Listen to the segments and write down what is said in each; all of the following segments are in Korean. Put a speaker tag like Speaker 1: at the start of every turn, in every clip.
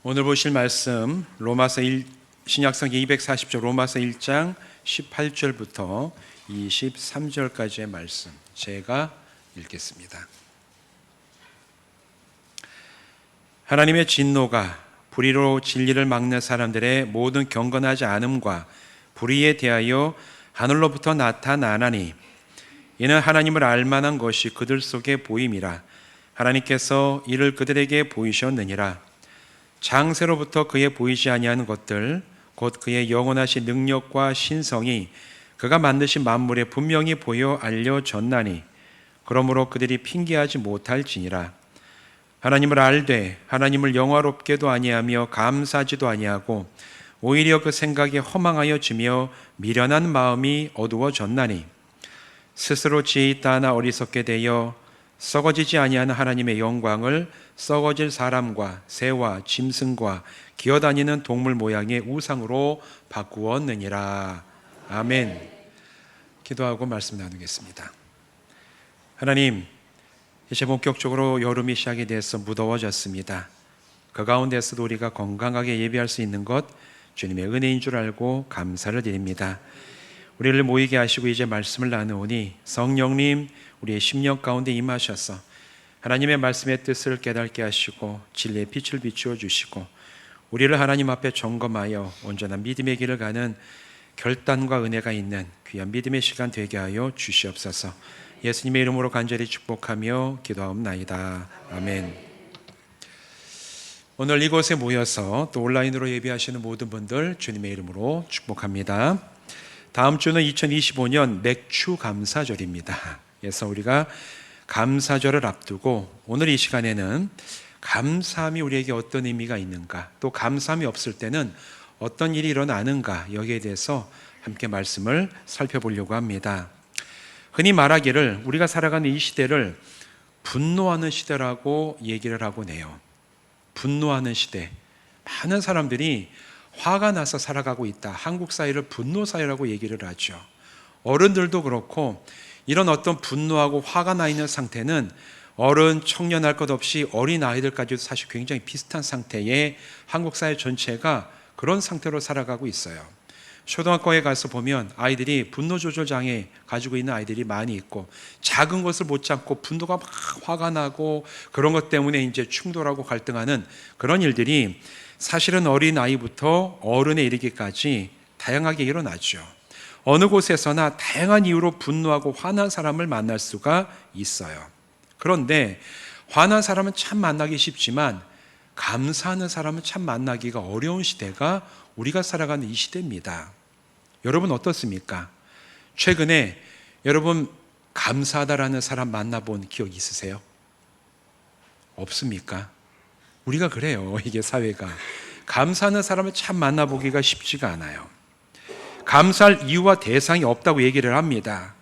Speaker 1: 오늘 보실 말씀 신약성경 240쪽 로마서 1장 18절부터 23절까지의 말씀 제가 읽겠습니다. 하나님의 진노가 불의로 진리를 막는 사람들의 모든 경건하지 않음과 불의에 대하여 하늘로부터 나타나나니 이는 하나님을 알만한 것이 그들 속에 보임이라. 하나님께서 이를 그들에게 보이셨느니라. 장세로부터 그의 보이지 아니하는 것들 곧 그의 영원하신 능력과 신성이 그가 만드신 만물에 분명히 보여 알려졌나니 그러므로 그들이 핑계하지 못할지니라. 하나님을 알되 하나님을 영화롭게도 아니하며 감사하지도 아니하고 오히려 그 생각이 허망하여지며 미련한 마음이 어두워졌나니 스스로 지혜 있다 하나 어리석게 되어 썩어지지 아니하는 하나님의 영광을 썩어질 사람과 새와 짐승과 기어다니는 동물 모양의 우상으로 바꾸었느니라. 아멘. 기도하고 말씀 나누겠습니다. 하나님, 이제 본격적으로 여름이 시작이 돼서 무더워졌습니다. 그 가운데서도 우리가 건강하게 예배할 수 있는 것 주님의 은혜인 줄 알고 감사를 드립니다. 우리를 모이게 하시고 이제 말씀을 나누오니 성령님 우리의 심령 가운데 임하셔서 하나님의 말씀의 뜻을 깨닫게 하시고 진리의 빛을 비추어 주시고 우리를 하나님 앞에 점검하여 온전한 믿음의 길을 가는 결단과 은혜가 있는 귀한 믿음의 시간 되게 하여 주시옵소서. 예수님의 이름으로 간절히 축복하며 기도하옵나이다. 아멘. 오늘 이곳에 모여서 또 온라인으로 예배하시는 모든 분들 주님의 이름으로 축복합니다. 다음 주는 2025년 맥주 감사절입니다. 그래서 우리가 감사절을 앞두고 오늘 이 시간에는 감사함이 우리에게 어떤 의미가 있는가, 또 감사함이 없을 때는 어떤 일이 일어나는가, 여기에 대해서 함께 말씀을 살펴보려고 합니다. 흔히 말하기를 우리가 살아가는 이 시대를 분노하는 시대라고 얘기를 하곤 해요. 분노하는 시대. 많은 사람들이 화가 나서 살아가고 있다. 한국 사회를 분노 사회라고 얘기를 하죠. 어른들도 그렇고 이런 어떤 분노하고 화가 나 있는 상태는 어른, 청년 할 것 없이 어린 아이들까지도 사실 굉장히 비슷한 상태의 한국 사회 전체가 그런 상태로 살아가고 있어요. 초등학교에 가서 보면 아이들이 분노 조절 장애 가지고 있는 아이들이 많이 있고 작은 것을 못 참고 분노가 막 화가 나고 그런 것 때문에 이제 충돌하고 갈등하는 그런 일들이 사실은 어린 아이부터 어른에 이르기까지 다양하게 일어나죠. 어느 곳에서나 다양한 이유로 분노하고 화난 사람을 만날 수가 있어요. 그런데 화난 사람은 참 만나기 쉽지만 감사하는 사람은 참 만나기가 어려운 시대가 우리가 살아가는 이 시대입니다. 여러분 어떻습니까? 최근에 여러분 감사하다라는 사람 만나본 기억 있으세요? 없습니까? 우리가 그래요. 이게 사회가. 감사하는 사람을 참 만나보기가 쉽지가 않아요. 감사할 이유와 대상이 없다고 얘기를 합니다.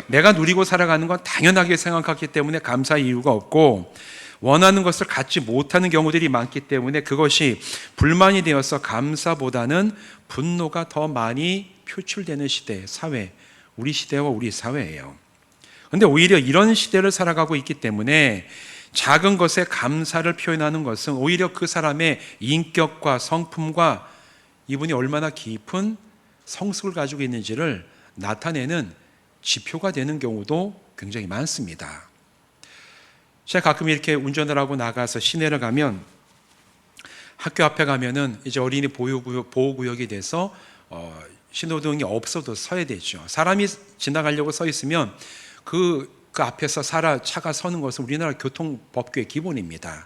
Speaker 1: 내가 누리고 살아가는 건 당연하게 생각하기 때문에 감사할 이유가 없고 원하는 것을 갖지 못하는 경우들이 많기 때문에 그것이 불만이 되어서 감사보다는 분노가 더 많이 표출되는 시대, 사회, 우리 시대와 우리 사회예요. 그런데 오히려 이런 시대를 살아가고 있기 때문에 작은 것에 감사를 표현하는 것은 오히려 그 사람의 인격과 성품과 이분이 얼마나 깊은 성숙을 가지고 있는지를 나타내는 지표가 되는 경우도 굉장히 많습니다. 제가 가끔 이렇게 운전을 하고 나가서 시내를 가면 학교 앞에 가면은 이제 어린이 보호구역이 돼서 신호등이 없어도 서야 되죠. 사람이 지나가려고 서 있으면 그 앞에서 차가 서는 것은 우리나라 교통법규의 기본입니다.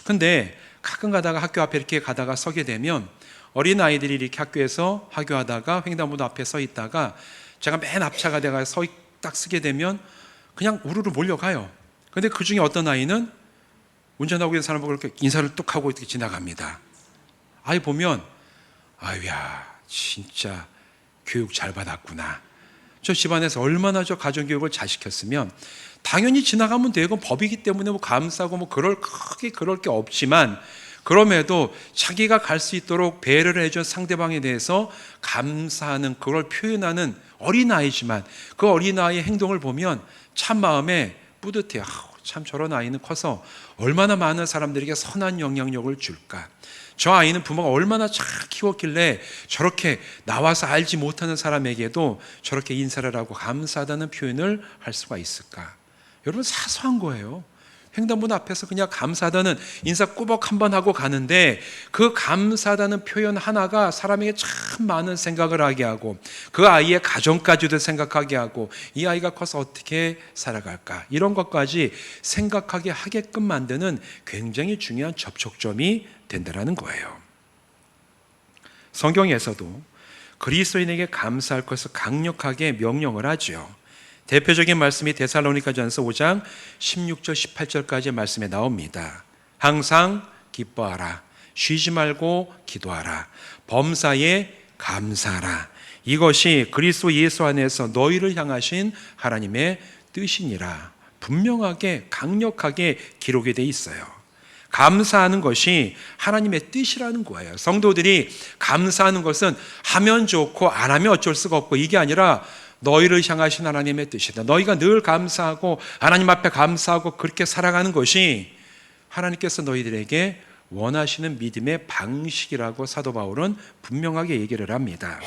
Speaker 1: 근데 가끔 가다가 학교 앞에 이렇게 가다가 서게 되면 어린아이들이 이렇게 학교에서 하교하다가 횡단보도 앞에 서 있다가 제가 맨 앞차가 내가 딱 서게 되면 그냥 우르르 몰려가요. 근데 그 중에 어떤 아이는 운전하고 있는 사람하고 그렇게 인사를 뚝 하고 이렇게 지나갑니다. 아이 보면 아유야 진짜 교육 잘 받았구나. 저 집안에서 얼마나 저 가정교육을 잘 시켰으면 당연히 지나가면 되고 법이기 때문에 뭐 감싸고 뭐 크게 그럴 게 없지만 그럼에도 자기가 갈 수 있도록 배려를 해준 상대방에 대해서 감사하는 그걸 표현하는 어린아이지만 그 어린아이의 행동을 보면 참 마음에 뿌듯해요. 참 저런 아이는 커서 얼마나 많은 사람들에게 선한 영향력을 줄까. 저 아이는 부모가 얼마나 잘 키웠길래 저렇게 나와서 알지 못하는 사람에게도 저렇게 인사를 하고 감사하다는 표현을 할 수가 있을까? 여러분, 사소한 거예요. 횡단보도 앞에서 그냥 감사하다는 인사 꾸벅 한번 하고 가는데 그 감사하다는 표현 하나가 사람에게 참 많은 생각을 하게 하고 그 아이의 가정까지도 생각하게 하고 이 아이가 커서 어떻게 살아갈까, 이런 것까지 생각하게 하게끔 만드는 굉장히 중요한 접촉점이 된다는 거예요. 성경에서도 그리스도인에게 감사할 것을 강력하게 명령을 하죠. 대표적인 말씀이 데살로니가전서 5장 16절 18절까지의 말씀에 나옵니다. 항상 기뻐하라, 쉬지 말고 기도하라, 범사에 감사하라, 이것이 그리스도 예수 안에서 너희를 향하신 하나님의 뜻이니라. 분명하게 강력하게 기록이 돼 있어요. 감사하는 것이 하나님의 뜻이라는 거예요. 성도들이 감사하는 것은 하면 좋고 안 하면 어쩔 수가 없고 이게 아니라 너희를 향하신 하나님의 뜻이다. 너희가 늘 감사하고 하나님 앞에 감사하고 그렇게 살아가는 것이 하나님께서 너희들에게 원하시는 믿음의 방식이라고 사도 바울은 분명하게 얘기를 합니다.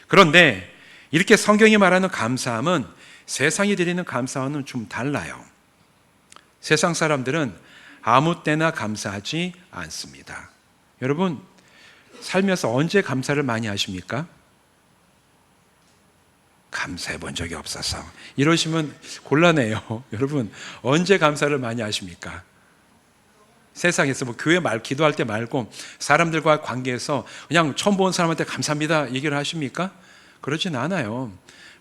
Speaker 1: 그런데 이렇게 성경이 말하는 감사함은 세상이 드리는 감사와는 좀 달라요. 세상 사람들은 아무 때나 감사하지 않습니다. 여러분, 살면서 언제 감사를 많이 하십니까? 감사해 본 적이 없어서 이러시면 곤란해요. 여러분, 언제 감사를 많이 하십니까? 세상에서 교회 기도할 때 말고 사람들과 관계에서 그냥 처음 본 사람한테 감사합니다 얘기를 하십니까? 그러진 않아요.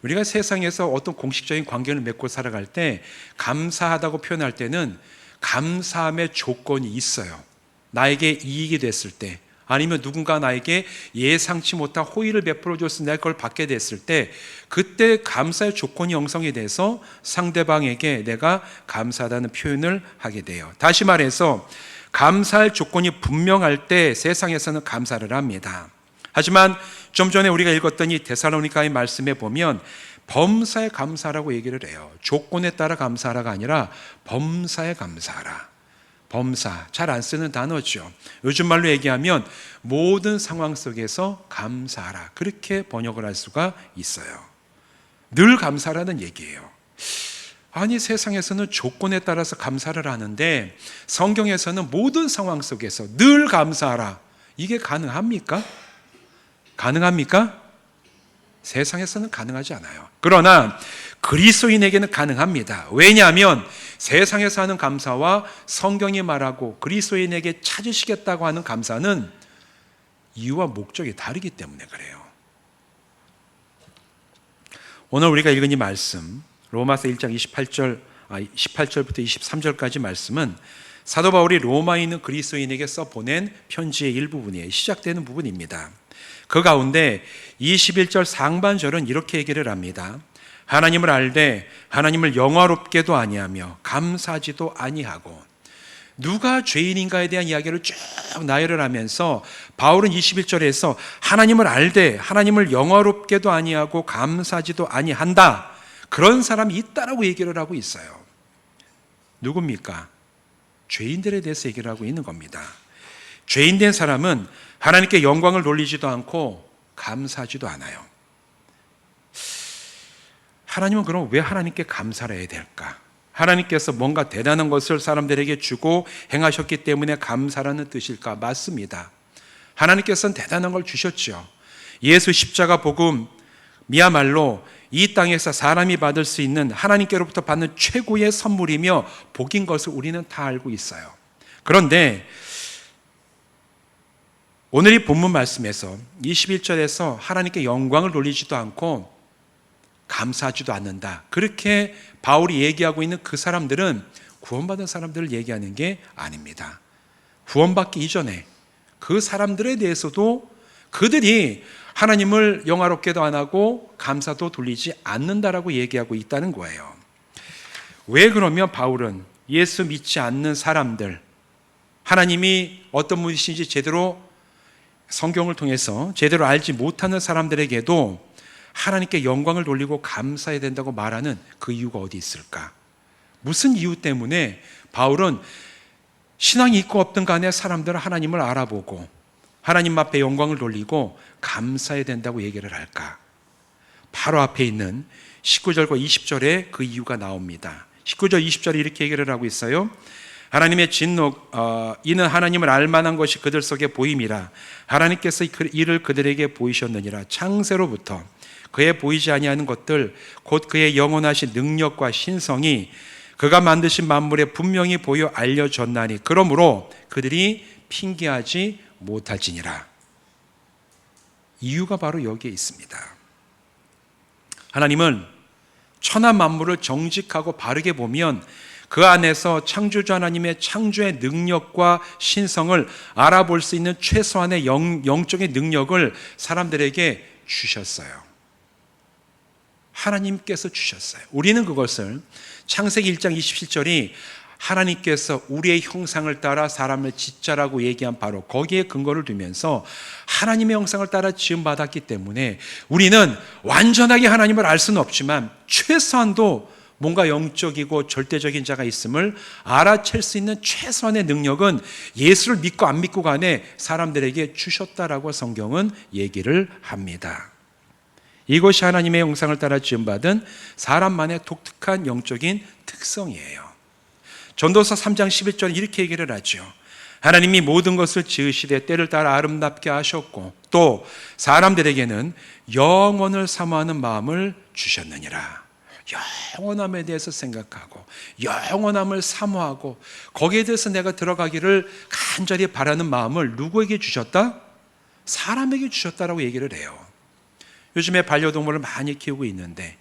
Speaker 1: 우리가 세상에서 어떤 공식적인 관계를 맺고 살아갈 때 감사하다고 표현할 때는 감사함의 조건이 있어요. 나에게 이익이 됐을 때, 아니면 누군가 나에게 예상치 못한 호의를 베풀어 줬을 때 내가 그걸 받게 됐을 때, 그때 감사의 조건이 형성이 돼서 상대방에게 내가 감사하다는 표현을 하게 돼요. 다시 말해서 감사할 조건이 분명할 때 세상에서는 감사를 합니다. 하지만 좀 전에 우리가 읽었던 이 데살로니가의 말씀에 보면 범사에 감사하라고 얘기를 해요. 조건에 따라 감사하라가 아니라 범사에 감사하라. 범사, 잘 안 쓰는 단어죠. 요즘 말로 얘기하면 모든 상황 속에서 감사하라, 그렇게 번역을 할 수가 있어요. 늘 감사라는 얘기예요. 아니, 세상에서는 조건에 따라서 감사를 하는데 성경에서는 모든 상황 속에서 늘 감사하라, 이게 가능합니까? 가능합니까? 세상에서는 가능하지 않아요. 그러나 그리스도인에게는 가능합니다. 왜냐하면 세상에서 하는 감사와 성경이 말하고 그리스도인에게 찾으시겠다고 하는 감사는 이유와 목적이 다르기 때문에 그래요. 오늘 우리가 읽은 이 말씀, 로마서 1장 18절부터 23절까지 말씀은 사도 바울이 로마에 있는 그리스도인에게 써보낸 편지의 일부분이에요. 시작되는 부분입니다. 그 가운데 21절 상반절은 이렇게 얘기를 합니다. 하나님을 알되 하나님을 영화롭게도 아니하며 감사하지도 아니하고. 누가 죄인인가에 대한 이야기를 쭉 나열을 하면서 바울은 21절에서 하나님을 알되 하나님을 영화롭게도 아니하고 감사하지도 아니한다, 그런 사람이 있다라고 얘기를 하고 있어요. 누굽니까? 죄인들에 대해서 얘기를 하고 있는 겁니다. 죄인된 사람은 하나님께 영광을 돌리지도 않고 감사하지도 않아요. 하나님은 그럼 왜 하나님께 감사를 해야 될까? 하나님께서 뭔가 대단한 것을 사람들에게 주고 행하셨기 때문에 감사라는 뜻일까? 맞습니다. 하나님께서는 대단한 걸 주셨죠. 예수 십자가 복음이야말로 이 땅에서 사람이 받을 수 있는 하나님께로부터 받는 최고의 선물이며 복인 것을 우리는 다 알고 있어요. 그런데 오늘 이 본문 말씀에서 21절에서 하나님께 영광을 돌리지도 않고 감사하지도 않는다, 그렇게 바울이 얘기하고 있는 그 사람들은 구원받은 사람들을 얘기하는 게 아닙니다. 구원받기 이전에 그 사람들에 대해서도 그들이 하나님을 영화롭게도 안 하고 감사도 돌리지 않는다라고 얘기하고 있다는 거예요. 왜 그러면 바울은 예수 믿지 않는 사람들, 하나님이 어떤 분이신지 제대로 성경을 통해서 제대로 알지 못하는 사람들에게도 하나님께 영광을 돌리고 감사해야 된다고 말하는 그 이유가 어디 있을까? 무슨 이유 때문에 바울은 신앙이 있고 없든 간에 사람들은 하나님을 알아보고 하나님 앞에 영광을 돌리고 감사해야 된다고 얘기를 할까? 바로 앞에 있는 19절과 20절에 그 이유가 나옵니다. 19절 20절에 이렇게 얘기를 하고 있어요. 하나님의 진노, 이는 하나님을 알만한 것이 그들 속에 보임이라. 하나님께서 이를 그들에게 보이셨느니라. 창세로부터 그의 보이지 아니하는 것들, 곧 그의 영원하신 능력과 신성이 그가 만드신 만물에 분명히 보여 알려졌나니 그러므로 그들이 핑계하지 못할지니라. 이유가 바로 여기에 있습니다. 하나님은 천하 만물을 정직하고 바르게 보면 그 안에서 창조주 하나님의 창조의 능력과 신성을 알아볼 수 있는 최소한의 영적인 능력을 사람들에게 주셨어요. 하나님께서 주셨어요. 우리는 그것을 창세기 1장 27절이 하나님께서 우리의 형상을 따라 사람을 짓자라고 얘기한 바로 거기에 근거를 두면서 하나님의 형상을 따라 지음받았기 때문에 우리는 완전하게 하나님을 알 수는 없지만 최소한도 뭔가 영적이고 절대적인 자가 있음을 알아챌 수 있는 최소한의 능력은 예수를 믿고 안 믿고 간에 사람들에게 주셨다라고 성경은 얘기를 합니다. 이것이 하나님의 형상을 따라 지음받은 사람만의 독특한 영적인 특성이에요. 전도서 3장 11절 이렇게 얘기를 하죠. 하나님이 모든 것을 지으시되 때를 따라 아름답게 하셨고 또 사람들에게는 영원을 사모하는 마음을 주셨느니라. 영원함에 대해서 생각하고 영원함을 사모하고 거기에 대해서 내가 들어가기를 간절히 바라는 마음을 누구에게 주셨다? 사람에게 주셨다라고 얘기를 해요. 요즘에 반려동물을 많이 키우고 있는데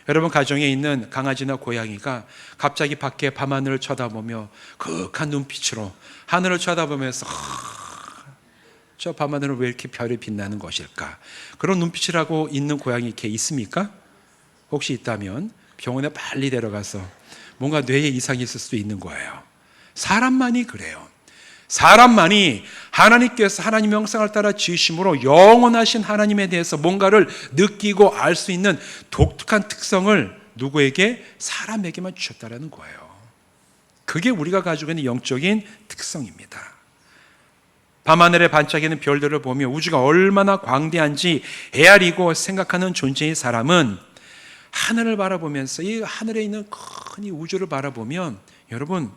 Speaker 1: 여러분 가정에 있는 강아지나 고양이가 갑자기 밖에 밤하늘을 쳐다보며 그윽한 눈빛으로 하늘을 쳐다보면서 저 밤하늘은 왜 이렇게 별이 빛나는 것일까? 그런 눈빛을 하고 있는 고양이 이렇게 있습니까? 혹시 있다면 병원에 빨리 데려가서 뭔가 뇌에 이상이 있을 수도 있는 거예요. 사람만이 그래요. 사람만이 하나님께서 하나님의 형상을 따라 지으심으로 영원하신 하나님에 대해서 뭔가를 느끼고 알 수 있는 독특한 특성을 누구에게? 사람에게만 주셨다는 거예요. 그게 우리가 가지고 있는 영적인 특성입니다. 밤하늘에 반짝이는 별들을 보며 우주가 얼마나 광대한지 헤아리고 생각하는 존재인 사람은 하늘을 바라보면서 이 하늘에 있는 큰 이 우주를 바라보면 여러분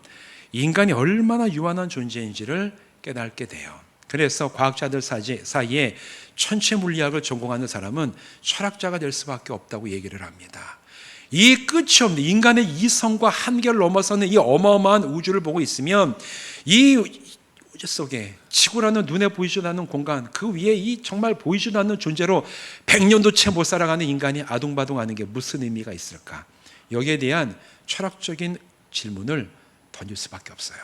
Speaker 1: 인간이 얼마나 유한한 존재인지를 깨닫게 돼요. 그래서 과학자들 사이에 천체 물리학을 전공하는 사람은 철학자가 될 수밖에 없다고 얘기를 합니다. 이 끝이 없는 인간의 이성과 한계를 넘어서는 이 어마어마한 우주를 보고 있으면 이 우주 속에 지구라는 눈에 보이지도 않는 공간 그 위에 이 정말 보이지도 않는 존재로 100년도 채 못 살아가는 인간이 아둥바둥하는 게 무슨 의미가 있을까? 여기에 대한 철학적인 질문을 던질 수밖에 없어요.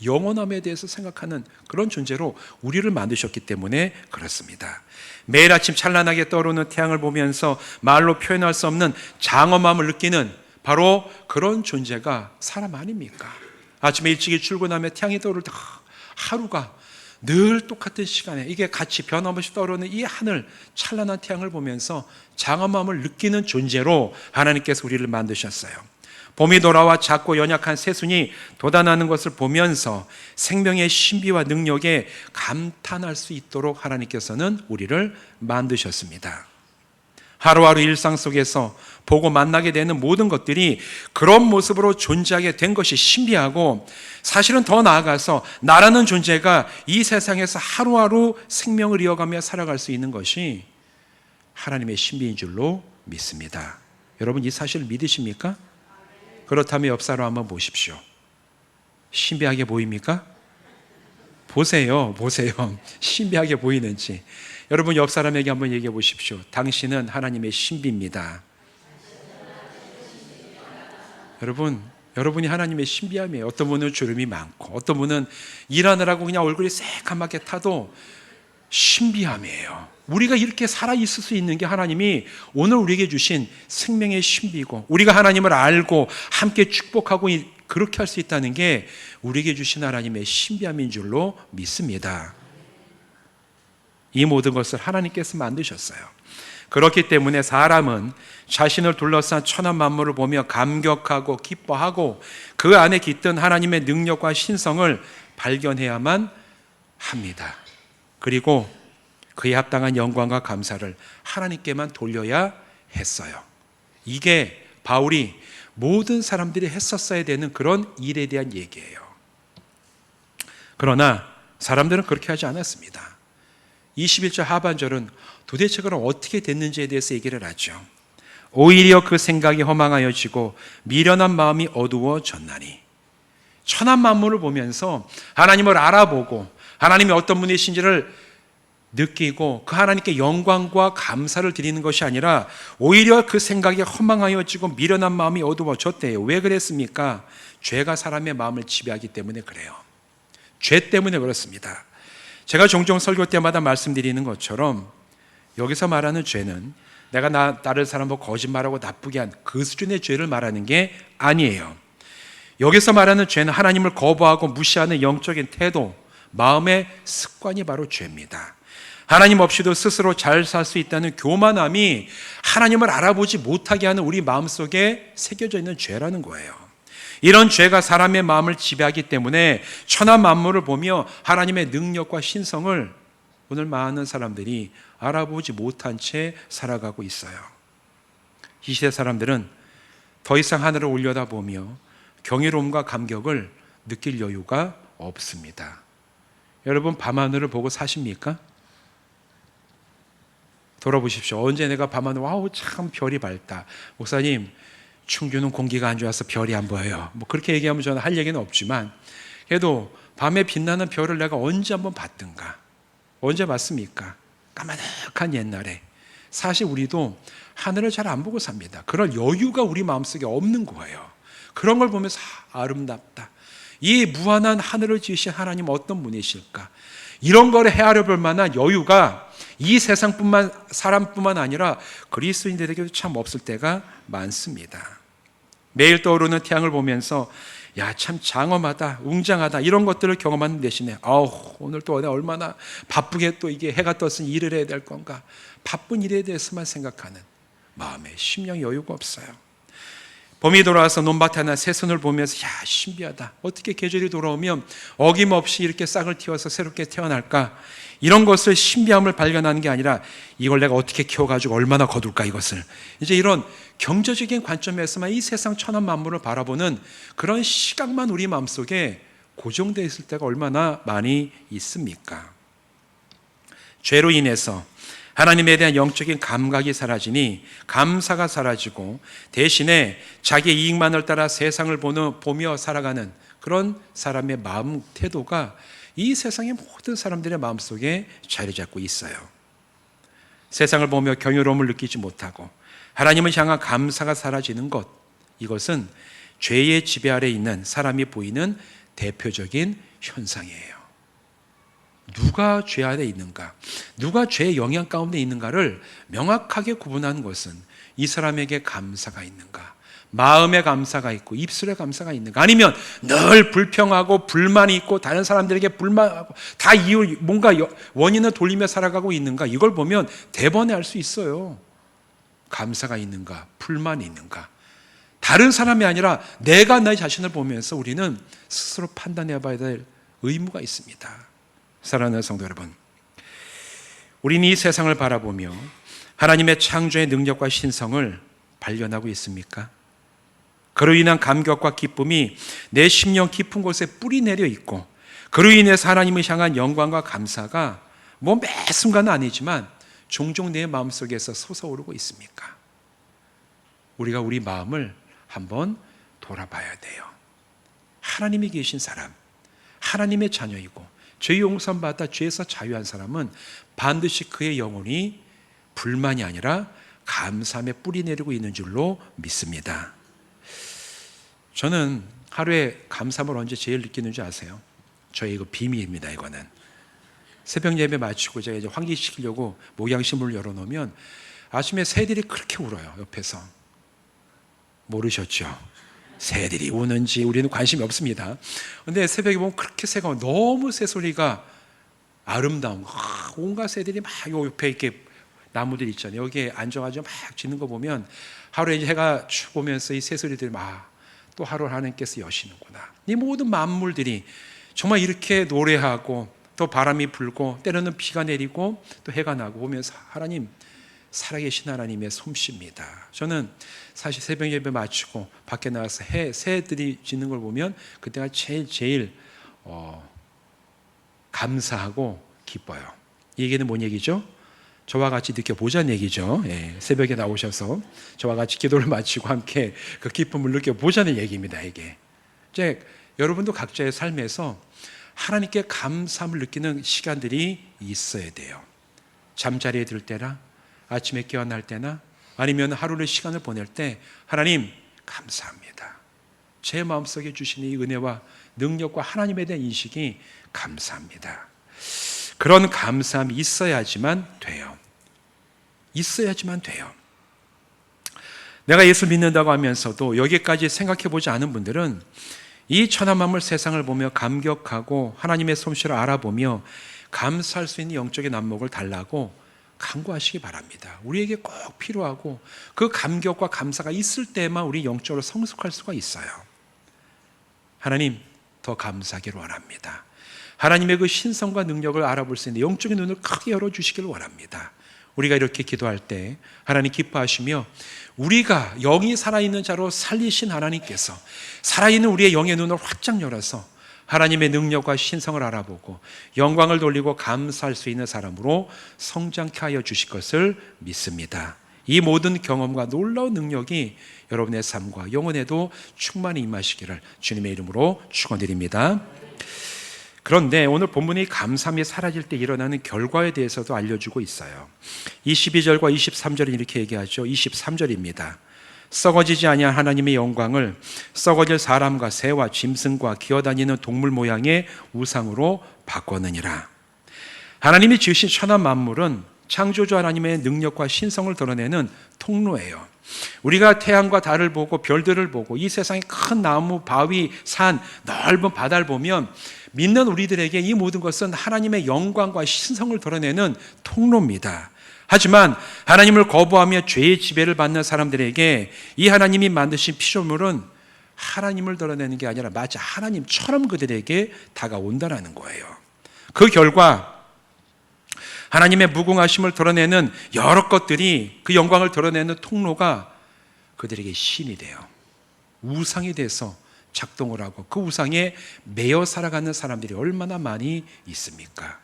Speaker 1: 영원함에 대해서 생각하는 그런 존재로 우리를 만드셨기 때문에 그렇습니다. 매일 아침 찬란하게 떠오르는 태양을 보면서 말로 표현할 수 없는 장엄함을 느끼는 바로 그런 존재가 사람 아닙니까? 아침에 일찍이 출근하며 태양이 떠오를 때 하루가 늘 똑같은 시간에 이게 같이 변함없이 떠오르는 이 하늘 찬란한 태양을 보면서 장엄함을 느끼는 존재로 하나님께서 우리를 만드셨어요. 봄이 돌아와 작고 연약한 새순이 돋아나는 것을 보면서 생명의 신비와 능력에 감탄할 수 있도록 하나님께서는 우리를 만드셨습니다. 하루하루 일상 속에서 보고 만나게 되는 모든 것들이 그런 모습으로 존재하게 된 것이 신비하고 사실은 더 나아가서 나라는 존재가 이 세상에서 하루하루 생명을 이어가며 살아갈 수 있는 것이 하나님의 신비인 줄로 믿습니다. 여러분 이 사실을 믿으십니까? 그렇다면 옆 사람 한번 보십시오. 신비하게 보입니까? 보세요. 신비하게 보이는지. 여러분 옆 사람에게 한번 얘기해 보십시오. 당신은 하나님의 신비입니다. 여러분이 하나님의 신비함이에요. 어떤 분은 주름이 많고 어떤 분은 일하느라고 그냥 얼굴이 새까맣게 타도 신비함이에요. 우리가 이렇게 살아있을 수 있는 게 하나님이 오늘 우리에게 주신 생명의 신비고 우리가 하나님을 알고 함께 축복하고 그렇게 할 수 있다는 게 우리에게 주신 하나님의 신비함인 줄로 믿습니다. 이 모든 것을 하나님께서 만드셨어요. 그렇기 때문에 사람은 자신을 둘러싼 천한 만물을 보며 감격하고 기뻐하고 그 안에 깃든 하나님의 능력과 신성을 발견해야만 합니다. 그리고 그에 합당한 영광과 감사를 하나님께만 돌려야 했어요. 이게 바울이 모든 사람들이 했었어야 되는 그런 일에 대한 얘기예요. 그러나 사람들은 그렇게 하지 않았습니다. 21절 하반절은 도대체 그럼 어떻게 됐는지에 대해서 얘기를 하죠. 오히려 그 생각이 허망하여지고 미련한 마음이 어두워졌나니. 천한 만물을 보면서 하나님을 알아보고 하나님이 어떤 분이신지를 느끼고 그 하나님께 영광과 감사를 드리는 것이 아니라 오히려 그 생각이 허망하여지고 미련한 마음이 어두워졌대요. 왜 그랬습니까? 죄가 사람의 마음을 지배하기 때문에 그래요. 죄 때문에 그렇습니다. 제가 종종 설교 때마다 말씀드리는 것처럼 여기서 말하는 죄는 내가 다른 사람을 거짓말하고 나쁘게 한 그 수준의 죄를 말하는 게 아니에요. 여기서 말하는 죄는 하나님을 거부하고 무시하는 영적인 태도, 마음의 습관이 바로 죄입니다. 하나님 없이도 스스로 잘 살 수 있다는 교만함이 하나님을 알아보지 못하게 하는 우리 마음속에 새겨져 있는 죄라는 거예요. 이런 죄가 사람의 마음을 지배하기 때문에 천하 만물을 보며 하나님의 능력과 신성을 오늘 많은 사람들이 알아보지 못한 채 살아가고 있어요. 이 시대 사람들은 더 이상 하늘을 올려다보며 경이로움과 감격을 느낄 여유가 없습니다. 여러분, 밤하늘을 보고 사십니까? 돌아보십시오. 언제 내가 밤하늘, 와우, 참 별이 밝다. 목사님, 충주는 공기가 안 좋아서 별이 안 보여요. 뭐 그렇게 얘기하면 저는 할 얘기는 없지만, 그래도 밤에 빛나는 별을 내가 언제 한번 봤든가? 언제 봤습니까? 까마득한 옛날에. 사실 우리도 하늘을 잘 안 보고 삽니다. 그럴 여유가 우리 마음속에 없는 거예요. 그런 걸 보면서 아름답다. 이 무한한 하늘을 지으신 하나님 어떤 분이실까? 이런 거를 헤아려 볼 만한 여유가 이 사람뿐만 아니라 그리스도인들에게도 참 없을 때가 많습니다. 매일 떠오르는 태양을 보면서 야, 참 장엄하다, 웅장하다 이런 것들을 경험하는 대신에 오늘 또 내가 얼마나 바쁘게 또 이게 해가 떴으니 일을 해야 될 건가, 바쁜 일에 대해서만 생각하는 마음에 심령 여유가 없어요. 봄이 돌아와서 논밭에 하나 새순을 보면서 야, 신비하다, 어떻게 계절이 돌아오면 어김없이 이렇게 싹을 틔워서 새롭게 태어날까, 이런 것을 신비함을 발견하는 게 아니라 이걸 내가 어떻게 키워가지고 얼마나 거둘까, 이것을 이제 이런 경제적인 관점에서만 이 세상 천한 만물을 바라보는 그런 시각만 우리 마음속에 고정되어 있을 때가 얼마나 많이 있습니까? 죄로 인해서 하나님에 대한 영적인 감각이 사라지니 감사가 사라지고 대신에 자기의 이익만을 따라 세상을 보며 살아가는 그런 사람의 마음 태도가 이 세상의 모든 사람들의 마음속에 자리 잡고 있어요. 세상을 보며 경이로움을 느끼지 못하고 하나님을 향한 감사가 사라지는 것, 이것은 죄의 지배 아래 있는 사람이 보이는 대표적인 현상이에요. 누가 죄 아래 있는가, 누가 죄의 영향 가운데 있는가를 명확하게 구분하는 것은 이 사람에게 감사가 있는가, 마음의 감사가 있고 입술의 감사가 있는가, 아니면 늘 불평하고 불만이 있고 다른 사람들에게 불만하고 다 이유 뭔가 원인을 돌리며 살아가고 있는가, 이걸 보면 대번에 알 수 있어요. 감사가 있는가, 불만이 있는가. 다른 사람이 아니라 내가 내 자신을 보면서 우리는 스스로 판단해 봐야 될 의무가 있습니다. 사랑하는 성도 여러분, 우리는 이 세상을 바라보며 하나님의 창조의 능력과 신성을 발견하고 있습니까? 그로 인한 감격과 기쁨이 내 심령 깊은 곳에 뿌리 내려 있고, 그로 인해서 하나님을 향한 영광과 감사가 뭐 매 순간은 아니지만 종종 내 마음속에서 솟아오르고 있습니까? 우리가 우리 마음을 한번 돌아봐야 돼요. 하나님이 계신 사람, 하나님의 자녀이고 죄 용서를 받아 죄에서 자유한 사람은 반드시 그의 영혼이 불만이 아니라 감사함에 뿌리 내리고 있는 줄로 믿습니다. 저는 하루에 감사함을 언제 제일 느끼는지 아세요? 저희 이거 비밀입니다. 이거는 새벽 예배 마치고 제가 이제 환기시키려고 목양식물을 열어놓으면 아침에 새들이 그렇게 울어요. 옆에서. 모르셨죠? 새들이 우는지 우리는 관심이 없습니다. 근데 새벽에 보면 그렇게 새가 너무 새소리가 아름다움, 온갖 새들이 막 요 옆에 이렇게 나무들 있잖아요. 여기에 앉아가지고 막 짖는 거 보면 하루에 이제 해가 쭉 오면서 이 새소리들이 막 또 하루를 하나님께서 여시는구나. 이 모든 만물들이 정말 이렇게 노래하고 또 바람이 불고 때로는 비가 내리고 또 해가 나고 오면서 하나님, 살아계신 하나님의 솜씨입니다. 저는 사실 새벽 예배 마치고 밖에 나가서 새들이 짖는 걸 보면 그때가 제일 감사하고 기뻐요. 이 얘기는 뭔 얘기죠? 저와 같이 느껴보자는 얘기죠. 예, 새벽에 나오셔서 저와 같이 기도를 마치고 함께 그 기쁨을 느껴보자는 얘기입니다. 이게 이제 여러분도 각자의 삶에서 하나님께 감사함을 느끼는 시간들이 있어야 돼요. 잠자리에 들 때나 아침에 깨어날 때나 아니면 하루의 시간을 보낼 때 하나님 감사합니다. 제 마음속에 주신 이 은혜와 능력과 하나님에 대한 인식이 감사합니다. 그런 감사함이 있어야지만 돼요. 있어야지만 돼요. 내가 예수 믿는다고 하면서도 여기까지 생각해 보지 않은 분들은 이 천한 만물 세상을 보며 감격하고 하나님의 솜씨를 알아보며 감사할 수 있는 영적인 안목을 달라고 간구하시기 바랍니다. 우리에게 꼭 필요하고 그 감격과 감사가 있을 때만 우리 영적으로 성숙할 수가 있어요. 하나님, 더 감사하기를 원합니다. 하나님의 그 신성과 능력을 알아볼 수 있는 영적인 눈을 크게 열어주시기를 원합니다. 우리가 이렇게 기도할 때 하나님 기뻐하시며 우리가 영이 살아있는 자로 살리신 하나님께서 살아있는 우리의 영의 눈을 활짝 열어서 하나님의 능력과 신성을 알아보고 영광을 돌리고 감사할 수 있는 사람으로 성장케 하여 주실 것을 믿습니다. 이 모든 경험과 놀라운 능력이 여러분의 삶과 영혼에도 충만히 임하시기를 주님의 이름으로 축원드립니다. 그런데 오늘 본문이 감사함이 사라질 때 일어나는 결과에 대해서도 알려주고 있어요. 22절과 23절은 이렇게 얘기하죠. 23절입니다. 썩어지지 아니한 하나님의 영광을 썩어질 사람과 새와 짐승과 기어다니는 동물 모양의 우상으로 바꿨느니라. 하나님이 지으신 천한 만물은 창조주 하나님의 능력과 신성을 드러내는 통로예요. 우리가 태양과 달을 보고 별들을 보고 이 세상의 큰 나무, 바위, 산, 넓은 바다를 보면 믿는 우리들에게 이 모든 것은 하나님의 영광과 신성을 드러내는 통로입니다. 하지만 하나님을 거부하며 죄의 지배를 받는 사람들에게 이 하나님이 만드신 피조물은 하나님을 드러내는 게 아니라 마치 하나님처럼 그들에게 다가온다는 거예요. 그 결과 하나님의 무궁하심을 드러내는 여러 것들이 그 영광을 드러내는 통로가 그들에게 신이 돼요. 우상이 돼서 작동을 하고 그 우상에 매여 살아가는 사람들이 얼마나 많이 있습니까?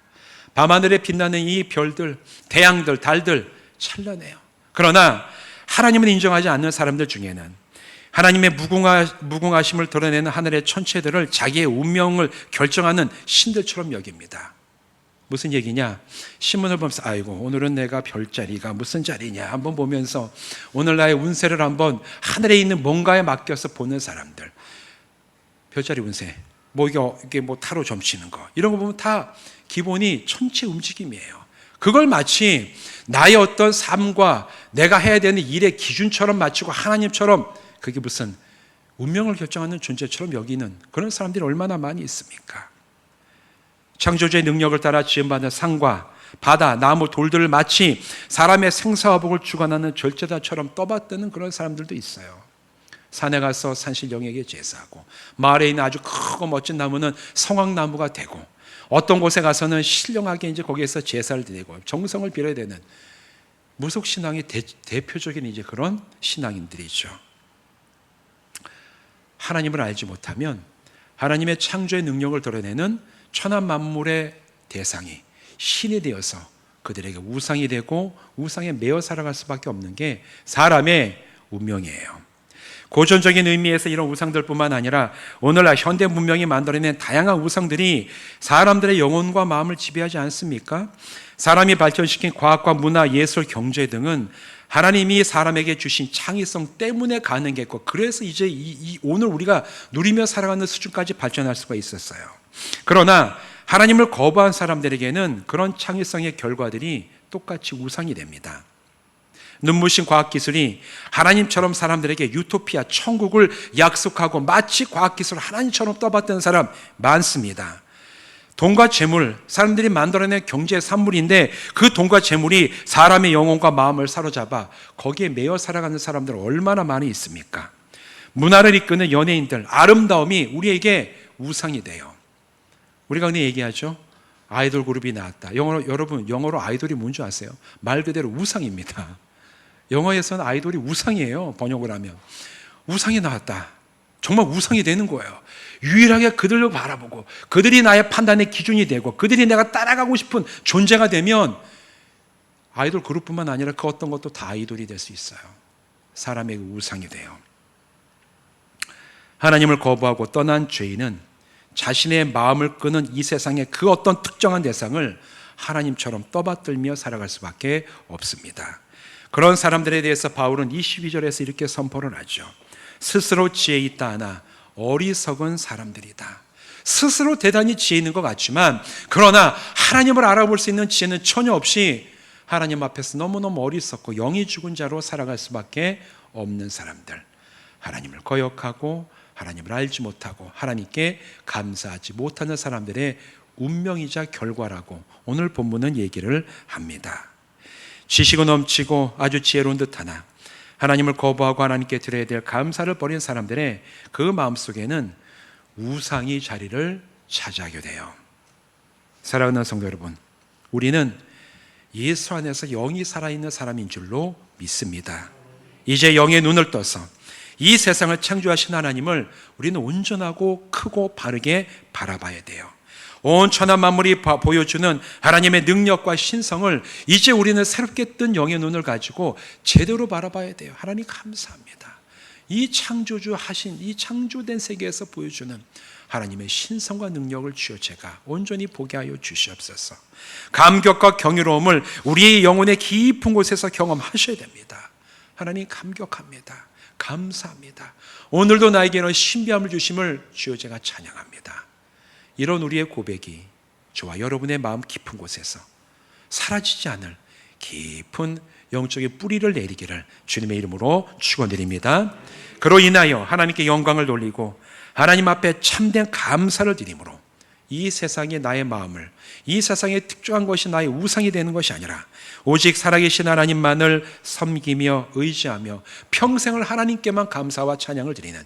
Speaker 1: 밤하늘에 빛나는 이 별들, 태양들, 달들 찬란해요. 그러나 하나님을 인정하지 않는 사람들 중에는 하나님의 무궁하심을 드러내는 하늘의 천체들을 자기의 운명을 결정하는 신들처럼 여깁니다. 무슨 얘기냐? 신문을 보면서 아이고 오늘은 내가 별자리가 무슨 자리냐 한번 보면서 오늘 나의 운세를 한번 하늘에 있는 뭔가에 맡겨서 보는 사람들. 별자리 운세, 이게 타로 점치는 거 이런 거 보면 다 기본이 천체 움직임이에요. 그걸 마치 나의 어떤 삶과 내가 해야 되는 일의 기준처럼 맞추고 하나님처럼 그게 무슨 운명을 결정하는 존재처럼 여기는 그런 사람들이 얼마나 많이 있습니까? 창조주의 능력을 따라 지음받은 산과 바다, 나무, 돌들을 마치 사람의 생사화복을 주관하는 절제자처럼 떠받드는 그런 사람들도 있어요. 산에 가서 산신령에게 제사하고 마을에 있는 아주 크고 멋진 나무는 성황나무가 되고 어떤 곳에 가서는 신령하게 이제 거기에서 제사를 드리고 정성을 빌어야 되는 무속신앙의 대표적인 이제 그런 신앙인들이죠. 하나님을 알지 못하면 하나님의 창조의 능력을 드러내는 천한 만물의 대상이 신이 되어서 그들에게 우상이 되고 우상에 매여 살아갈 수밖에 없는 게 사람의 운명이에요. 고전적인 의미에서 이런 우상들뿐만 아니라 오늘날 현대 문명이 만들어낸 다양한 우상들이 사람들의 영혼과 마음을 지배하지 않습니까? 사람이 발전시킨 과학과 문화, 예술, 경제 등은 하나님이 사람에게 주신 창의성 때문에 가능했고 그래서 이제 오늘 우리가 누리며 살아가는 수준까지 발전할 수가 있었어요. 그러나 하나님을 거부한 사람들에게는 그런 창의성의 결과들이 똑같이 우상이 됩니다. 눈부신 과학기술이 하나님처럼 사람들에게 유토피아, 천국을 약속하고 마치 과학기술을 하나님처럼 떠받드는 사람 많습니다. 돈과 재물, 사람들이 만들어낸 경제 산물인데 그 돈과 재물이 사람의 영혼과 마음을 사로잡아 거기에 매여 살아가는 사람들 얼마나 많이 있습니까? 문화를 이끄는 연예인들, 아름다움이 우리에게 우상이 돼요. 우리가 그냥 얘기하죠. 아이돌 그룹이 나왔다. 여러분, 영어로 아이돌이 뭔지 아세요? 말 그대로 우상입니다. 영어에서는 아이돌이 우상이에요. 번역을 하면. 우상이 나왔다. 정말 우상이 되는 거예요. 유일하게 그들을 바라보고 그들이 나의 판단의 기준이 되고 그들이 내가 따라가고 싶은 존재가 되면 아이돌 그룹뿐만 아니라 그 어떤 것도 다 아이돌이 될 수 있어요. 사람의 우상이 돼요. 하나님을 거부하고 떠난 죄인은 자신의 마음을 끄는 이 세상의 그 어떤 특정한 대상을 하나님처럼 떠받들며 살아갈 수밖에 없습니다. 그런 사람들에 대해서 바울은 22절에서 이렇게 선포를 하죠. 스스로 지혜 있다 하나 어리석은 사람들이다. 스스로 대단히 지혜 있는 것 같지만 그러나 하나님을 알아볼 수 있는 지혜는 전혀 없이 하나님 앞에서 너무너무 어리석고 영이 죽은 자로 살아갈 수밖에 없는 사람들, 하나님을 거역하고 하나님을 알지 못하고 하나님께 감사하지 못하는 사람들의 운명이자 결과라고 오늘 본문은 얘기를 합니다. 지식은 넘치고 아주 지혜로운 듯하나 하나님을 거부하고 하나님께 드려야 될 감사를 버린 사람들의 그 마음속에는 우상이 자리를 차지하게 돼요. 사랑하는 성도 여러분, 우리는 예수 안에서 영이 살아있는 사람인 줄로 믿습니다. 이제 영의 눈을 떠서 이 세상을 창조하신 하나님을 우리는 온전하고 크고 바르게 바라봐야 돼요. 온 천하 만물이 보여주는 하나님의 능력과 신성을 이제 우리는 새롭게 뜬 영의 눈을 가지고 제대로 바라봐야 돼요. 하나님 감사합니다. 이 창조주 하신 이 창조된 세계에서 보여주는 하나님의 신성과 능력을 주여 제가 온전히 보게 하여 주시옵소서. 감격과 경이로움을 우리의 영혼의 깊은 곳에서 경험하셔야 됩니다. 하나님 감격합니다. 감사합니다. 오늘도 나에게는 신비함을 주심을 주여 제가 찬양합니다. 이런 우리의 고백이 저와 여러분의 마음 깊은 곳에서 사라지지 않을 깊은 영적인 뿌리를 내리기를 주님의 이름으로 축원드립니다. 그로 인하여 하나님께 영광을 돌리고 하나님 앞에 참된 감사를 드림으로 이 세상에 나의 마음을, 이 세상에 특정한 것이 나의 우상이 되는 것이 아니라 오직 살아계신 하나님만을 섬기며 의지하며 평생을 하나님께만 감사와 찬양을 드리는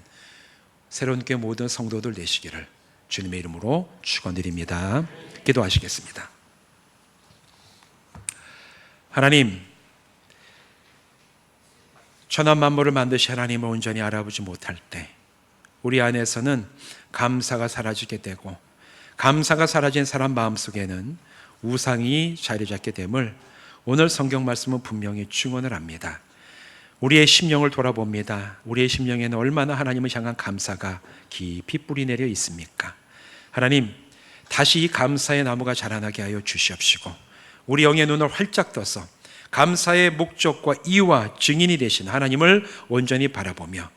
Speaker 1: 새로운 교 모든 성도들 되시기를 주님의 이름으로 축원드립니다. 기도하시겠습니다. 하나님, 천하 만물을 만드신 하나님을 온전히 알아보지 못할 때 우리 안에서는 감사가 사라지게 되고 감사가 사라진 사람 마음속에는 우상이 자리 잡게 됨을 오늘 성경 말씀은 분명히 증언을 합니다. 우리의 심령을 돌아봅니다. 우리의 심령에는 얼마나 하나님을 향한 감사가 깊이 뿌리내려 있습니까? 하나님, 다시 이 감사의 나무가 자라나게 하여 주시옵시고 우리 영의 눈을 활짝 떠서 감사의 목적과 이유와 증인이 되신 하나님을 온전히 바라보며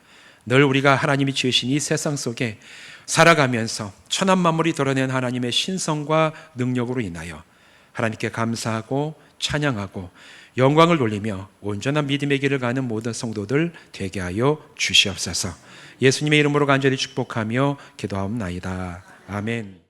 Speaker 1: 늘 우리가 하나님이 지으신 이 세상 속에 살아가면서 천한 만물이 드러낸 하나님의 신성과 능력으로 인하여 하나님께 감사하고 찬양하고 영광을 돌리며 온전한 믿음의 길을 가는 모든 성도들 되게 하여 주시옵소서. 예수님의 이름으로 간절히 축복하며 기도하옵나이다. 아멘.